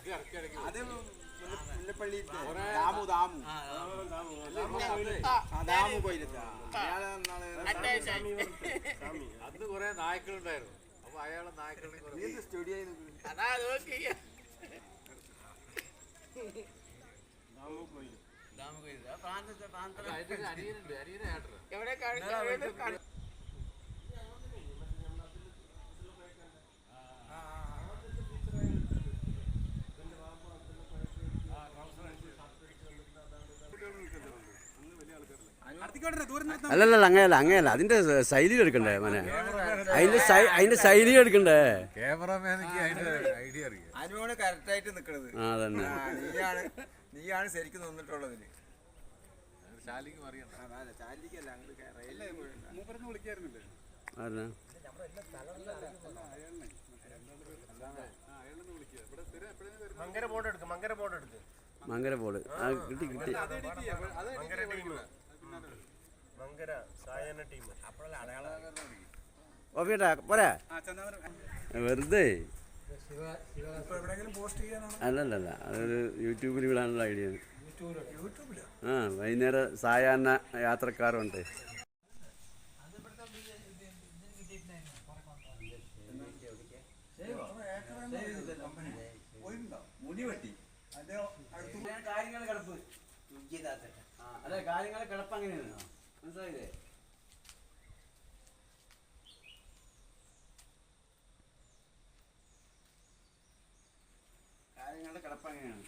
അത് മുല്ലപ്പള്ളി ദാമു പോയില്ല. അന്ന് കൊറേ നായ്ക്കളുണ്ടായിരുന്നു. അപ്പൊ അയാളെ നായ്ക്കളെ സ്റ്റുഡിയോ അനിയനുണ്ട്, അനിയനെ ആട്ടറ എവിടെ അല്ലല്ല അങ്ങനെയല്ല അതിന്റെ ശൈലി എടുക്കണ്ടേ മോനെ, അതിന്റെ ശൈലി എടുക്കണ്ടേ. ക്യാമറമാനിക്ക് അതിന്റെ ഐഡിയ അറിയാം. അനുവാണ് കറക്റ്റ് ആയിട്ട് നിക്കണത്. അതന്നെ നീയാണ് ശരിക്കും നിന്നിട്ടുള്ളതിന്. ശാലിക്ക് അറിയണ്ട. ശാലിക്കല്ല മൂപ്പരന്ന് വിളിക്കായിരുന്നില്ലേ? മങ്കര ബോർഡ് എടുക്കും, മങ്കര ബോർഡ് എടുക്കും. മങ്കര ബോർഡ് കിട്ടി കിട്ടി. മങ്കര സായന ടീം ഓക്കേട്ടാ പോരാ, വെറുതെ അല്ലല്ല അതൊരു യൂട്യൂബിൽ വിടാനുള്ള ഐഡിയ ആണ്. ആ വൈകുന്നേരം സായാഹ്ന യാത്രക്കാരുണ്ട്. കാര്യങ്ങളെ കിടപ്പ് അങ്ങനെയാണ്, മനസ്സിലായില്ലേ? കാര്യങ്ങളുടെ കിടപ്പ് അങ്ങനെയാണ്.